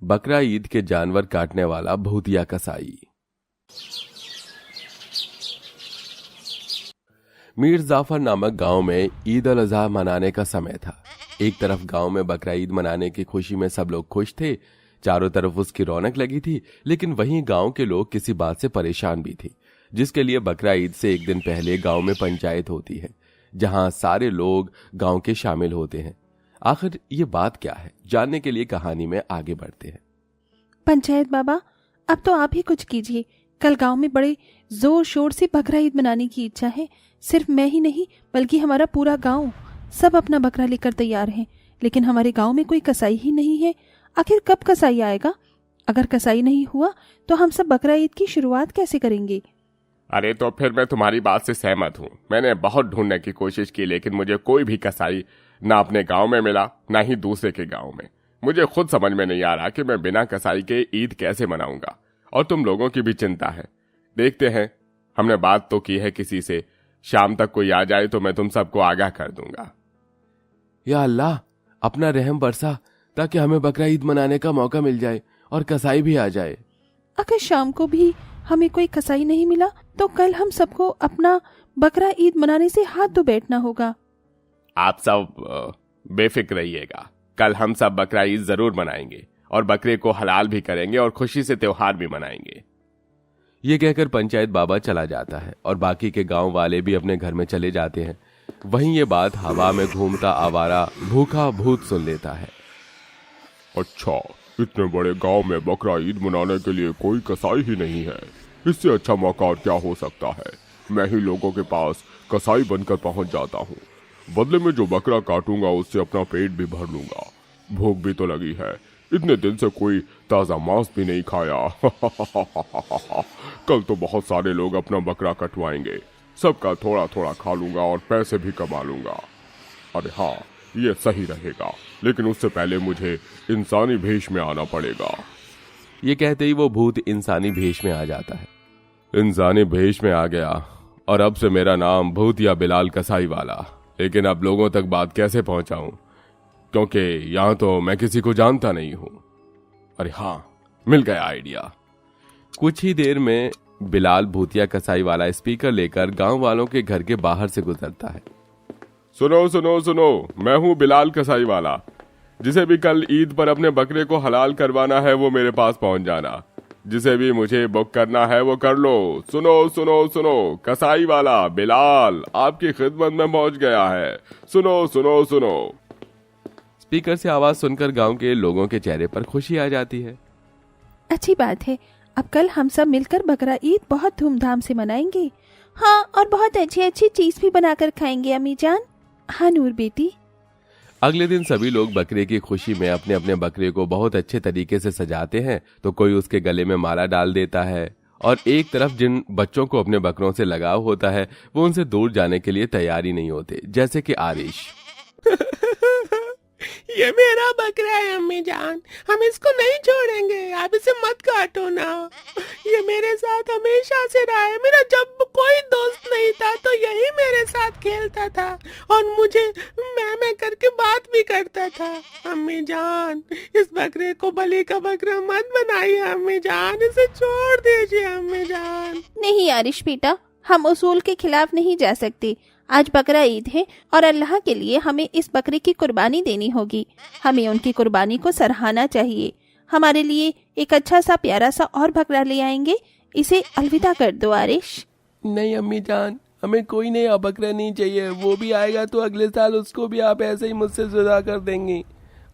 बकरा ईद के जानवर काटने वाला भूतिया कसाई। मीर जाफर नामक गांव में ईद उल अजहा मनाने का समय था। एक तरफ गांव में बकरा ईद मनाने की खुशी में सब लोग खुश थे, चारों तरफ उसकी रौनक लगी थी। लेकिन वहीं गांव के लोग किसी बात से परेशान भी थे, जिसके लिए बकरा ईद से एक दिन पहले गांव में पंचायत होती है, जहां सारे लोग गांव के शामिल होते हैं। आखिर ये बात क्या है, जानने के लिए कहानी में आगे बढ़ते हैं। पंचायत बाबा, अब तो आप ही कुछ कीजिए। कल गांव में बड़े जोर शोर से बकरा ईद मनाने की इच्छा है। सिर्फ मैं ही नहीं बल्कि हमारा पूरा गांव, सब अपना बकरा लेकर तैयार हैं। लेकिन हमारे गांव में कोई कसाई ही नहीं है। आखिर कब कसाई आएगा? अगर कसाई नहीं हुआ तो हम सब बकरा ईद की शुरुआत कैसे करेंगे? अरे तो फिर मैं तुम्हारी बात से सहमत हूँ। मैंने बहुत ढूंढने की कोशिश की, लेकिन मुझे कोई भी कसाई ना अपने गांव में मिला, ना ही दूसरे के गांव में। मुझे खुद समझ में नहीं आ रहा कि मैं बिना कसाई के ईद कैसे मनाऊंगा। और तुम लोगों की भी चिंता है। देखते हैं, हमने बात तो की है किसी से, शाम तक कोई आ जाए तो मैं तुम सबको आगाह कर दूंगा। या अल्लाह, अपना रहम बरसा ताकि हमें बकरा ईद मनाने का मौका मिल जाए और कसाई भी आ जाए। अगर शाम को भी हमें कोई कसाई नहीं मिला तो कल हम सबको अपना बकरा ईद मनाने से हाथ धो बैठना होगा। आप सब बेफिक्र रहिएगा, कल हम सब बकरा ईद जरूर मनाएंगे और बकरे को हलाल भी करेंगे और खुशी से त्योहार भी मनाएंगे। ये कहकर पंचायत बाबा चला जाता है और बाकी के गांव वाले भी अपने घर में चले जाते हैं। वहीं ये बात हवा में घूमता आवारा भूखा भूत सुन लेता है। अच्छा, इतने बड़े गांव में बकरा ईद मनाने के लिए कोई कसाई ही नहीं है। इससे अच्छा मौका और क्या हो सकता है। मैं ही लोगों के पास कसाई बनकर पहुंच जाता हूं। बदले में जो बकरा काटूंगा उससे अपना पेट भी भर लूंगा। भूख भी तो लगी है, इतने दिन से कोई ताजा मांस भी नहीं खाया। कल तो बहुत सारे लोग अपना बकरा कटवाएंगे, सबका थोड़ा थोड़ा खा लूंगा और पैसे भी कमा लूंगा। अरे हाँ, ये सही रहेगा, लेकिन उससे पहले मुझे इंसानी भेष में आना पड़ेगा। ये कहते ही वो भूत इंसानी भेष में आ जाता है। इंसानी भेष में आ गया और अब से मेरा नाम भूतिया बिलाल कसाई वाला। लेकिन अब लोगों तक बात कैसे पहुंचाऊं, क्योंकि यहां तो मैं किसी को जानता नहीं हूं। अरे हाँ, मिल गया आइडिया। कुछ ही देर में बिलाल भूतिया कसाई वाला स्पीकर लेकर गांव वालों के घर के बाहर से गुजरता है। सुनो सुनो सुनो, मैं हूँ बिलाल कसाई वाला। जिसे भी कल ईद पर अपने बकरे को हलाल करवाना है वो मेरे पास पहुंच जाना। जिसे भी मुझे बुक करना है वो कर लो। सुनो सुनो सुनो, कसाई वाला बिलाल आपकी खिदमत में पहुंच गया है। सुनो सुनो सुनो। स्पीकर से आवाज सुनकर गांव के लोगों के चेहरे पर खुशी आ जाती है। अच्छी बात है, अब कल हम सब मिलकर बकरा ईद बहुत धूमधाम से मनाएंगे। हाँ, और बहुत अच्छी अच्छी चीज भी बनाकर खाएंगे अम्मी जान। हाँ नूर बेटी। अगले दिन सभी लोग बकरे की खुशी में अपने अपने बकरे को बहुत अच्छे तरीके से सजाते हैं। तो कोई उसके गले में माला डाल देता है और एक तरफ जिन बच्चों को अपने बकरों से लगाव होता है वो उनसे दूर जाने के लिए तैयार ही नहीं होते, जैसे कि आरिश। ये मेरा बकरा है अम्मी जान, हम इसको नहीं छोड़ेंगे। आप इसे मत काटो ना, ये मेरे साथ हमेशा से रहा है। मेरा जब कोई दोस्त नहीं था तो यही मेरे साथ खेलता था और मुझे मैं करके बात भी करता था। अम्मी जान, इस बकरे को बलि का बकरा मत बनाइए अम्मी जान, इसे छोड़ दीजिए अम्मी जान। नहीं आरिश बेटा, हम उसूल के खिलाफ नहीं जा सकते। आज बकरा ईद है और अल्लाह के लिए हमें इस बकरे की कुर्बानी देनी होगी। हमें उनकी कुर्बानी को सराहना चाहिए। हमारे लिए एक अच्छा सा प्यारा सा और बकरा ले आएंगे। इसे अलविदा कर दो आरिश। नहीं अम्मी जान, हमें कोई नया बकरा नहीं चाहिए। वो भी आएगा तो अगले साल उसको भी आप ऐसे ही मुझसे जुदा कर देंगी।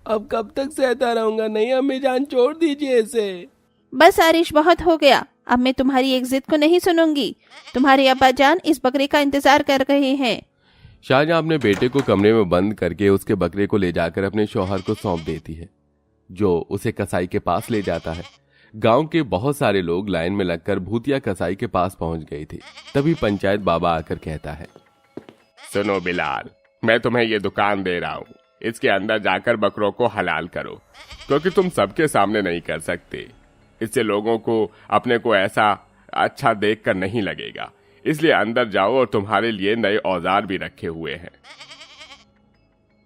अब कब तक सहता रहूंगा। नहीं अम्मी जान, छोड़ दीजिए इसे। बस आरिश, बहुत हो गया। अब मैं तुम्हारी एक जिद को नहीं सुनूंगी। तुम्हारे अब्बा जान इस बकरे का इंतजार कर रहे हैं। शाहजहां अपने बेटे को कमरे में बंद करके उसके बकरे को ले जाकर अपने शौहर को सौंप देती है, जो उसे कसाई के पास ले जाता है। गांव के बहुत सारे लोग लाइन में लगकर भूतिया कसाई के पास पहुंच गए थे। तभी पंचायत बाबा आकर कहता है, सुनो बिलाल, मैं तुम्हें ये दुकान दे रहा हूँ। इसके अंदर जाकर बकरों को हलाल करो, क्योंकि तुम सबके सामने नहीं कर सकते। इससे लोगों को अपने को ऐसा अच्छा देखकर नहीं लगेगा। इसलिए अंदर जाओ और तुम्हारे लिए नए औजार भी रखे हुए हैं।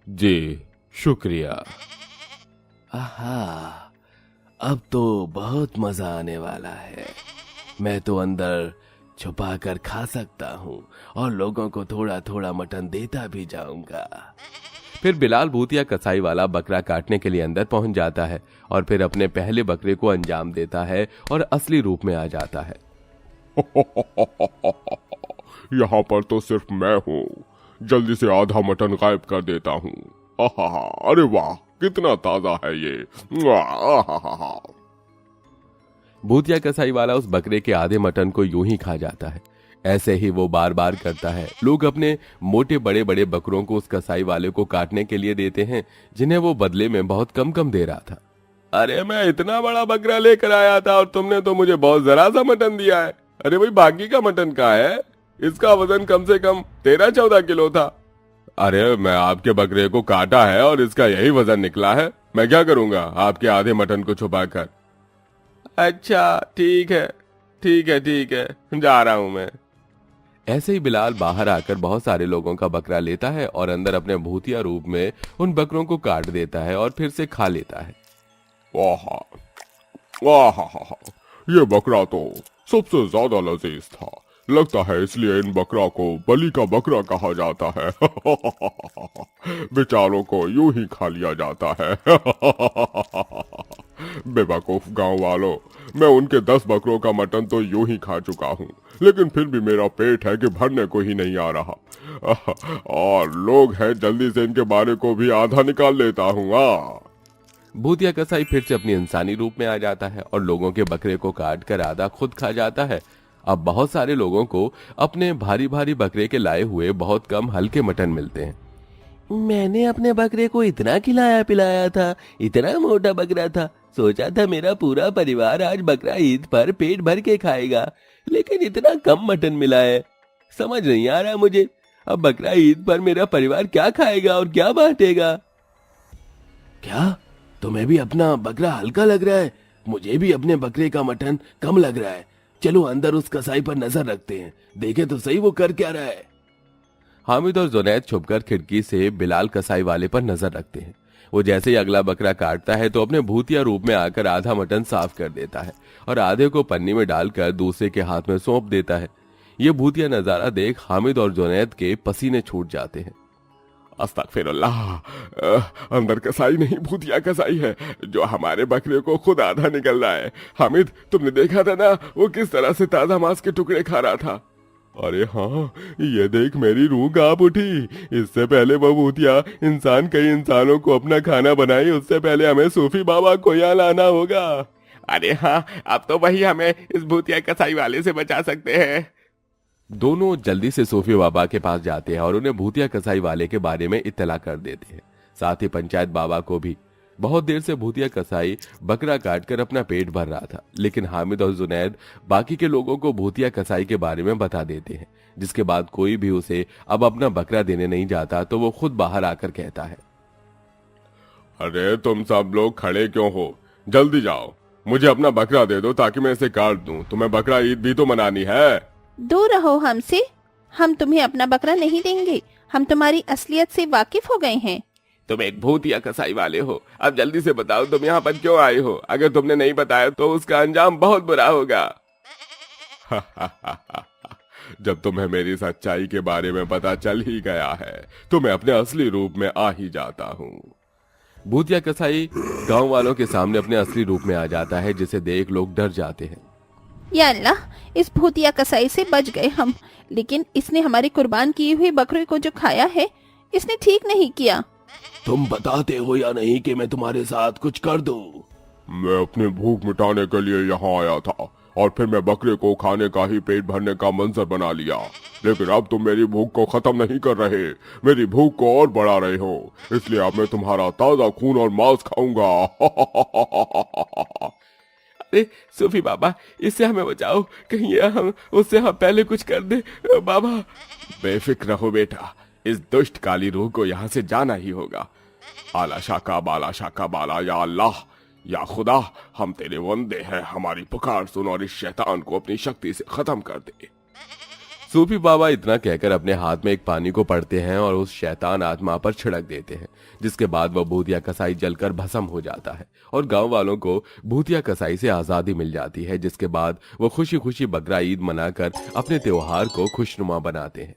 जी शुक्रिया। आहा, अब तो बहुत मजा आने वाला है। मैं तो अंदर छुपा कर खा सकता हूँ और लोगों को थोड़ा थोड़ा मटन देता भी जाऊंगा। फिर बिलाल भूतिया कसाई वाला बकरा काटने के लिए अंदर पहुंच जाता है और फिर अपने पहले बकरे को अंजाम देता है और असली रूप में आ जाता है। यहाँ पर तो सिर्फ मैं हूँ, जल्दी से आधा मटन गायब कर देता हूँ। अरे वाह, कितना ताजा है ये। भूतिया कसाई वाला उस बकरे के आधे मटन को यूं ही खा जाता है। ऐसे ही वो बार बार करता है। लोग अपने मोटे बड़े बड़े बकरों को उस कसाई वाले को काटने के लिए देते हैं, जिन्हें वो बदले में बहुत कम कम दे रहा था। अरे मैं इतना बड़ा बकरा लेकर आया था और तुमने तो मुझे बहुत जरा सा मटन दिया है। अरे भाई, बाकी का मटन कहाँ है? इसका वजन कम से कम 13-14 किलो था। अरे मैं आपके बकरे को काटा है और इसका यही वजन निकला है। मैं क्या करूंगा आपके आधे मटन को छुपा कर। अच्छा ठीक है, ठीक है, ठीक है, जा रहा हूं मैं। ऐसे ही बिलाल बाहर आकर बहुत सारे लोगों का बकरा लेता है और अंदर अपने भूतिया रूप में उन बकरों को काट देता है और फिर से खा लेता है। वाह, ये बकरा तो सबसे ज्यादा लजीज था। लगता है इसलिए इन बकरा को बलि का बकरा कहा जाता है। बेचारों को यूं ही खा लिया जाता है। बेवकूफ गांव वालों, मैं उनके 10 बकरों का मटन तो यूं ही खा चुका हूं, लेकिन फिर भी मेरा पेट है कि भरने को ही नहीं आ रहा। और लोग हैं, जल्दी से इनके बारे को भी आधा निकाल लेता हूँ। भूतिया कसाई फिर से अपनी इंसानी रूप में आ जाता है और लोगों के बकरे को काट कर आधा खुद खा जाता है। अब बहुत सारे लोगों को अपने भारी भारी बकरे के लाए हुए बहुत कम हल्के मटन मिलते हैं। मैंने अपने बकरे को इतना खिलाया पिलाया था, इतना मोटा बकरा था, सोचा था मेरा पूरा परिवार आज बकरा ईद पर पेट भर के खाएगा, लेकिन इतना कम मटन मिला है। समझ नहीं आ रहा मुझे, अब बकरा ईद पर मेरा परिवार क्या खाएगा और क्या बांटेगा। क्या तुम्हें भी अपना बकरा हल्का लग रहा है? मुझे भी अपने बकरे का मटन कम लग रहा है। चलो अंदर उस कसाई पर नजर रखते हैं, देखे तो सही वो कर क्या रहा है। हामिद और जुनैद छुपकर खिड़की से बिलाल कसाई वाले पर नजर रखते हैं। वो जैसे ही अगला बकरा काटता है तो अपने भूतिया रूप में आकर आधा मटन साफ कर देता है और आधे को पन्नी में डालकर दूसरे के हाथ में सौंप देता है। ये भूतिया नजारा देख हामिद और जुनैद के पसीने छूट जाते हैं। अस्तगफिरुल्लाह, अंदर कसाई नहीं भूतिया कसाई है जो हमारे बकरे को खुद आधा निकल रहा है। हामिद, तुमने देखा था ना वो किस तरह से ताजा मांस के टुकड़े खा रहा था? अरे हाँ, ये देख मेरी रूह कांप उठी। इससे पहले वो भूतिया इंसान कई इंसानों को अपना खाना बनाए, उससे पहले हमें सूफी बाबा को यहाँ लाना होगा। अरे हाँ, अब तो वही हमें इस भूतिया कसाई वाले से बचा सकते हैं। दोनों जल्दी से सूफी बाबा के पास जाते हैं और उन्हें भूतिया कसाई वाले के बारे में इत्तला कर देते हैं। साथ ही पंचायत बाबा को भी। बहुत देर से भूतिया कसाई बकरा काटकर अपना पेट भर रहा था, लेकिन हामिद और जुनैद बाकी के लोगों को भूतिया कसाई के बारे में बता देते हैं, जिसके बाद कोई भी उसे अब अपना बकरा देने नहीं जाता तो वो खुद बाहर आकर कहता है, अरे तुम सब लोग खड़े क्यों हो? जल्दी जाओ, मुझे अपना बकरा दे दो ताकि मैं इसे काट दूं। तुम्हें बकरा ईद भी तो मनानी है। दूर रहो हमसे, हम तुम्हें अपना बकरा नहीं देंगे। हम तुम्हारी असलियत से वाकिफ हो गए हैं। तुम एक भूतिया कसाई वाले हो, अब जल्दी से बताओ तुम यहाँ पर क्यों आए हो? अगर तुमने नहीं बताया तो उसका अंजाम बहुत बुरा होगा। जब तुम्हें मेरी सच्चाई के बारे में पता चल ही गया है तो मैं अपने असली रूप में आ ही जाता हूँ। भूतिया कसाई गांव वालों के सामने अपने असली रूप में आ जाता है, जिसे देख लोग डर जाते हैं। या अल्लाह, इस भूतिया कसाई से बच गए हम, लेकिन इसने हमारे कुर्बान किए हुए बकरे को जो खाया है, इसने ठीक नहीं किया। तुम बताते हो या नहीं कि मैं तुम्हारे साथ कुछ कर दूं? मैं अपनी भूख मिटाने के लिए यहाँ आया था और फिर मैं बकरे को खाने का ही पेट भरने का मंजर बना लिया, लेकिन अब तुम मेरी भूख को खत्म नहीं कर रहे, मेरी भूख को और बढ़ा रहे हो, इसलिए अब मैं तुम्हारा ताजा खून और मांस खाऊंगा। अरे सूफी बाबा, इससे हमें बचाओ, कहीं हम उससे हम पहले कुछ कर दे बाबा। बेफिक्र रहो बेटा, इस दुष्ट काली रूह को यहाँ से जाना ही होगा। आला शाका बाला, या अल्लाह, या खुदा, हम तेरे बंदे हैं, हमारी पुकार सुन और इस शैतान को अपनी शक्ति से खत्म कर दे। सूफी बाबा इतना कहकर अपने हाथ में एक पानी को पड़ते हैं और उस शैतान आत्मा पर छिड़क देते हैं, जिसके बाद वह भूतिया कसाई जलकर भस्म हो जाता है और गांव वालों को भूतिया कसाई से आजादी मिल जाती है, जिसके बाद वो खुशी खुशी बकरा ईद मनाकर अपने त्योहार को खुशनुमा बनाते हैं।